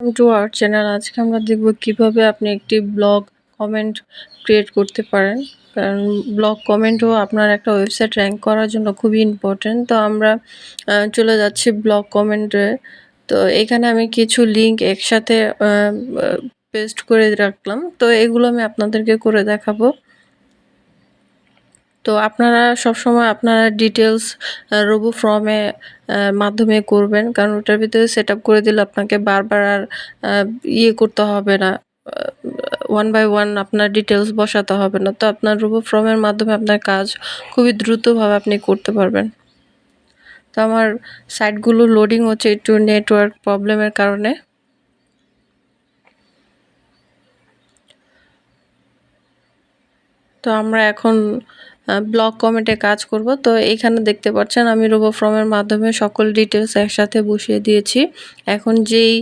Welcome to our channel. আজকে আমরা দেখব কিভাবে আপনি একটি ব্লগ কমেন্ট ক্রিয়েট করতে পারেন। কারণ ব্লগ কমেন্টও আপনার একটা ওয়েবসাইট র্যাঙ্ক করার জন্য খুবই ইম্পর্টেন্ট। তো আমরা চলে যাচ্ছি ব্লগ কমেন্টে। তো এখানে আমি কিছু লিঙ্ক একসাথে পেস্ট করে রাখলাম। তো এগুলো আমি আপনাদেরকে করে দেখাবো। তো আপনারা সবসময় আপনারা ডিটেলস রোবো ফর্মে মাধ্যমে করবেন, কারণ ওটার ভিতরে সেট আপ করে দিলে আপনাকে বারবার আর করতে হবে না, ওয়ান বাই ওয়ান আপনার ডিটেলস বসাতে হবে না। তো আপনার রোবো ফর্মের মাধ্যমে আপনার কাজ খুবই দ্রুতভাবে আপনি করতে পারবেন। তো আমার সাইটগুলো লোডিং হচ্ছে একটু নেটওয়ার্ক প্রবলেমের কারণে। তো আমরা এখন ব্লগ কমেন্টে কাজ করব। তো এইখানে দেখতে পাচ্ছেন আমি রোবো ফর্মের মাধ্যমে সকল ডিটেলস একসাথে বসিয়ে দিয়েছি। এখন যেই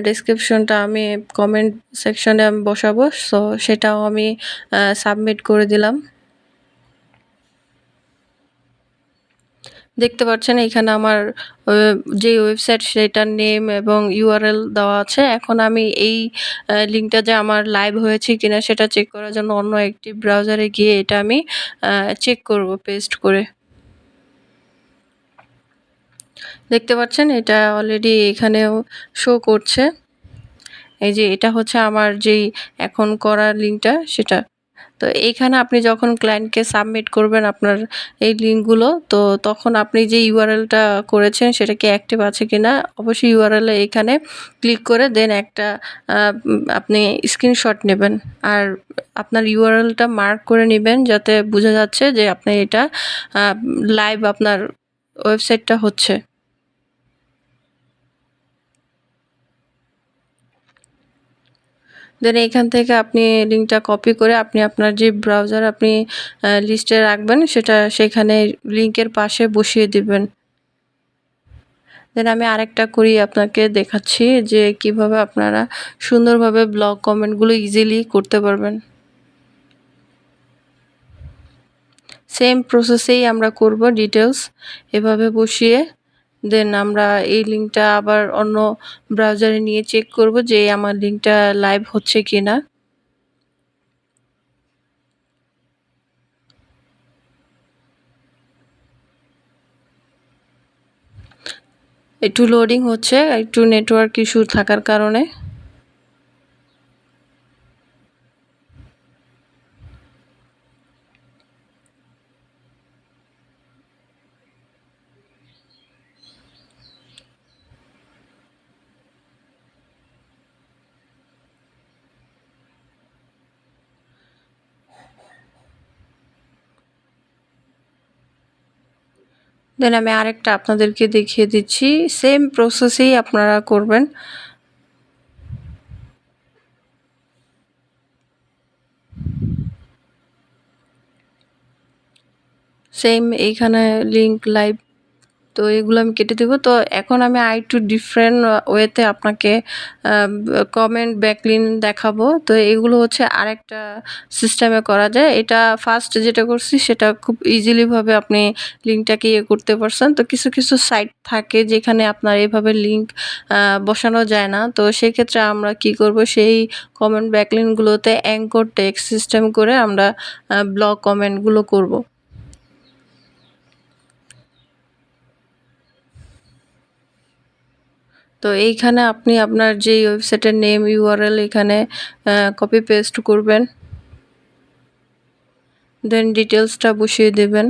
ডেসক্রিপশনটা আমি কমেন্ট সেকশনে আমি বসাবো, সো সেটাও আমি সাবমিট করে দিলাম। দেখতে পাচ্ছেন এখানে আমার যে ওয়েবসাইট সেটার নেম এবং ইউআরএল দেওয়া আছে। এখন আমি এই লিঙ্কটা যে আমার লাইভ হয়েছে কিনা সেটা চেক করার জন্য অন্য একটি ব্রাউজারে গিয়ে এটা আমি চেক করব পেস্ট করে। দেখতে পাচ্ছেন এটা অলরেডি এখানেও শো করছে। এই যে এটা হচ্ছে আমার যেই এখন করা লিঙ্কটা সেটা। তো এইখানে আপনি যখন ক্লায়েন্টকে সাবমিট করবেন আপনার এই লিঙ্কগুলো, তো তখন আপনি যে ইউআরএলটা করেছেন সেটা কি অ্যাক্টিভ আছে কিনা অবশ্যই ইউআরএল এ এখানে ক্লিক করে দেন একটা আপনি স্ক্রিনশট নেবেন আর আপনার ইউআরএলটা মার্ক করে নেবেন যাতে বোঝা যাচ্ছে যে আপনি এটা লাইভ আপনার ওয়েবসাইটটা হচ্ছে। দেন এইখান থেকে আপনি লিঙ্কটা কপি করে আপনি আপনার যে ব্রাউজার আপনি লিস্টে রাখবেন সেটা সেখানে লিঙ্কের পাশে বসিয়ে দিবেন। দেন আমি আরেকটা করি আপনাকে দেখাচ্ছি যে কিভাবে আপনারা সুন্দরভাবে ব্লগ কমেন্টগুলো ইজিলি করতে পারবেন। সেম প্রসেসেই আমরা করব, ডিটেলস এভাবে বসিয়ে দেন আমরা এই লিঙ্কটা আবার অন্য ব্রাউজারে নিয়ে চেক করব যে আমার লিঙ্কটা লাইভ হচ্ছে কিনা। একটু লোডিং হচ্ছে, একটু নেটওয়ার্ক ইস্যু থাকার কারণে। দেন আমি আরেকটা আপনাদেরকে দেখিয়ে দিচ্ছি, সেম প্রসেসেই আপনারা করবেন। সেম এইখানে লিঙ্ক লাইভ, তো এগুলো আমি কেটে দেবো। তো এখন আমি আরেকটু ডিফারেন্ট ওয়েতে আপনাকে কমেন্ট ব্যাকলিন দেখাবো। তো এগুলো হচ্ছে আরেকটা সিস্টেমে করা যায়। এটা ফার্স্ট যেটা করছি সেটা খুব ইজিলিভাবে আপনি লিঙ্কটাকে করতে পারছেন। তো কিছু কিছু সাইট থাকে যেখানে আপনার এভাবে লিঙ্ক বসানো যায় না। তো সেক্ষেত্রে আমরা কি করব, সেই কমেন্ট ব্যাকলিনগুলোতে অ্যাঙ্কর টেক্সট সিস্টেম করে আমরা ব্লগ কমেন্টগুলো করব। তো এইখানে আপনি আপনার যেই ওয়েবসাইটের নেম ইউআরএল এখানে কপি পেস্ট করবেন, দেন ডিটেলসটা বসিয়ে দেবেন।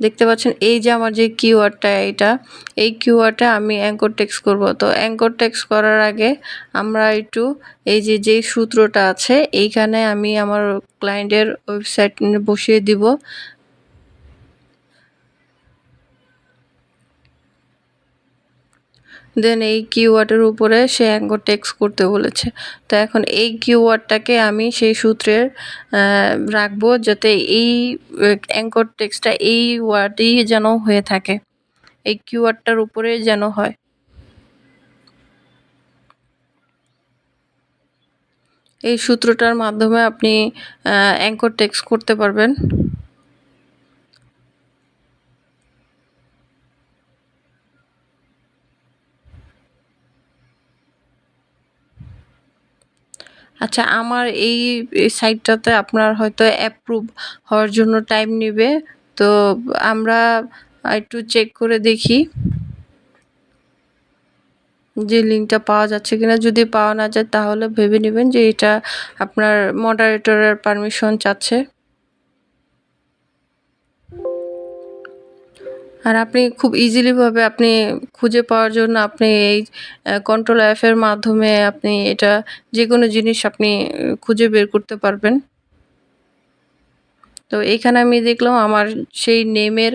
দেখতে পাচ্ছেন এই যে আমার যে কিওয়ার্ডটা, এই কিওয়ার্ডটা আমি অ্যাঙ্কর টেক্সট করব। তো অ্যাঙ্কর টেক্সট করার আগে আমরা একটু এই যে যেই সূত্রটা আছে এইখানে আমি আমার ক্লায়েন্টের ওয়েবসাইট বসিয়ে দিব। দেন এই কিওয়ার্ডের উপরে সে অ্যাঙ্কর টেক্সট করতে বলেছে। তো এখন এই কিওয়ার্ডটাকে আমি সেই সূত্রের রাখবো যাতে এই অ্যাঙ্কর টেক্সটটা এই ওয়ার্ডেই যেন হয়ে থাকে, এই কিওয়ার্ডটার উপরে যেন হয়। এই সূত্রটার মাধ্যমে আপনি অ্যাঙ্কর টেক্সট করতে পারবেন। আচ্ছা, আমার এই সাইটটাতে আপনার হয়তো অ্যাপ্রুভ হওয়ার জন্য টাইম নিবে। তো আমরা একটু চেক করে দেখি যে লিঙ্কটা পাওয়া যাচ্ছে কিনা। যদি পাওয়া না যায় তাহলে ভেবে নিবেন যে এটা আপনার মডারেটরের পারমিশন চাচ্ছে। আর আপনি খুব ইজিলি ভাবে আপনি খুঁজে পাওয়ার জন্য আপনি এই কন্ট্রোল এফ এর মাধ্যমে আপনি এটা যেকোনো জিনিস আপনি খুঁজে বের করতে পারবেন। তো এইখানে আমি দেখলাম আমার সেই নেমের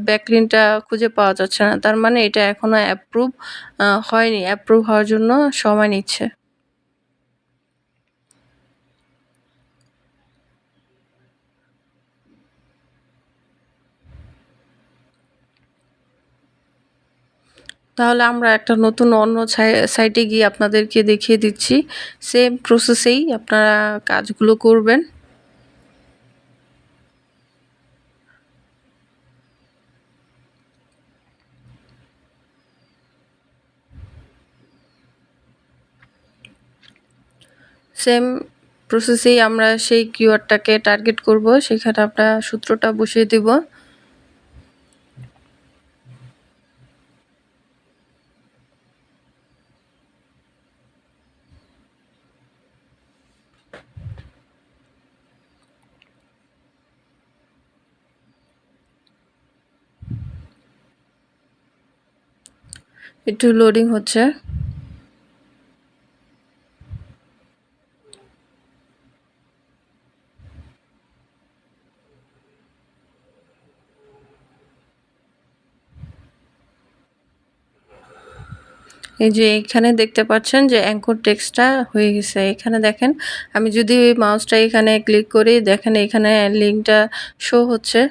ব্যাকলিনটা খুঁজে পাওয়া যাচ্ছে না। তার মানে এটা এখনো অ্যাপ্রুভ হয়নি। অ্যাপ্রুভ হওয়ার জন্য সময় নিচ্ছে। তাহলে আমরা একটা নতুন অন্য সাইটে গিয়ে আপনাদেরকে দেখিয়ে দিচ্ছি। সেম প্রসেসেই আপনারা কাজগুলো করবেন। সেম প্রসেসেই আমরা সেই কিওয়ার্ডটাকে টার্গেট করব। সেখানে আমরা সূত্রটা বসিয়ে দিব। একটু লোডিং হচ্ছে। এই যে এখানে দেখতে পাচ্ছেন যে অ্যাঙ্কর টেক্সটটা হয়ে গেছে। এখানে দেখেন আমি যদি মাউসটা এখানে ক্লিক করি, দেখেন এখানে লিঙ্কটা শো হচ্ছে।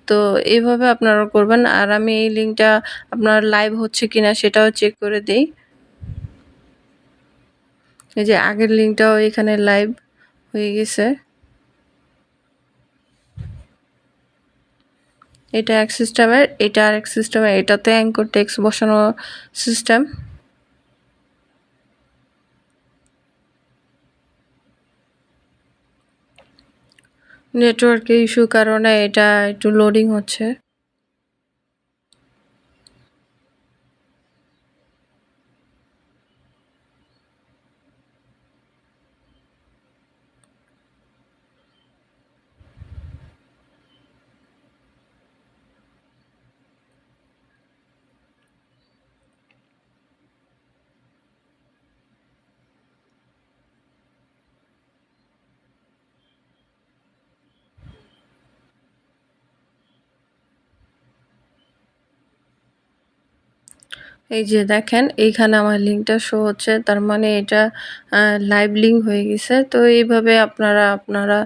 তো এইভাবে আপনারা করবেন। আর আমি এই লিঙ্কটা আপনার লাইভ হচ্ছে কিনা সেটাও চেক করে দেই। এই যে আগের লিঙ্কটাও এখানে লাইভ হয়ে গেছে। এটা এক সিস্টেমের, এটা আরেক সিস্টেমের। এটাতে অ্যাঙ্কর টেক্সট বসানো সিস্টেম। নেটওয়ার্কের ইস্যুর কারণে এটা একটু লোডিং হচ্ছে। এই যে দেখেন এইখানে আমার লিঙ্কটা শো হচ্ছে। তার মানে এটা লাইভ লিঙ্ক হয়ে গেছে। তো এইভাবে আপনারা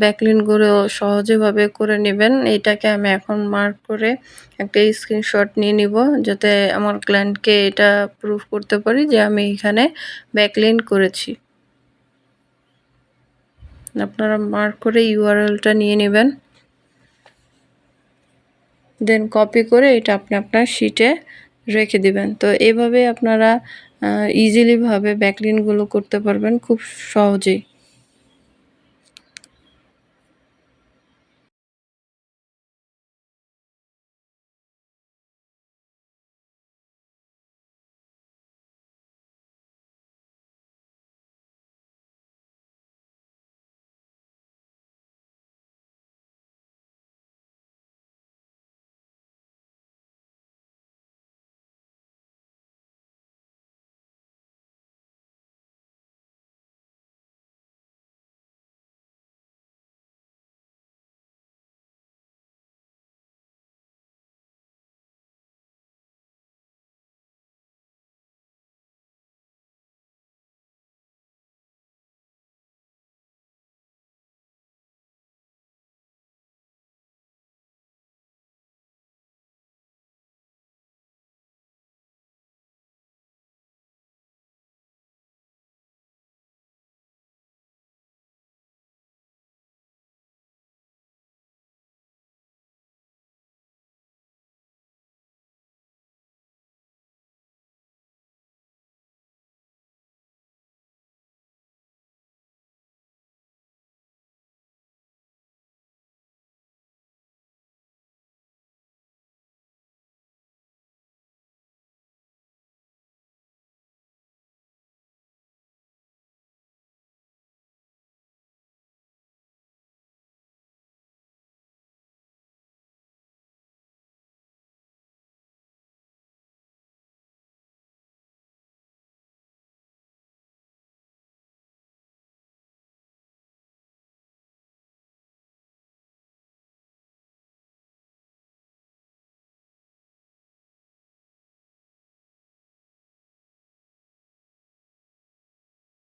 ব্যাকলিঙ্কগুলো সহজেভাবে করে নেবেন। এটাকে আমি এখন মার্ক করে একটা স্ক্রিনশট নিয়ে নিব, যাতে আমার ক্লায়েন্টকে এটা প্রুফ করতে পারি যে আমি এখানে ব্যাকলিঙ্ক করেছি। আপনারা মার্ক করে ইউআরএলটা নিয়ে নেবেন। দেন কপি করে এটা আপনি আপনার শিটে রেখে দিবেন। তো এভাবে আপনারা ইজিলি ভাবে ব্যাকলিঙ্কগুলো করতে পারবেন খুব সহজেই।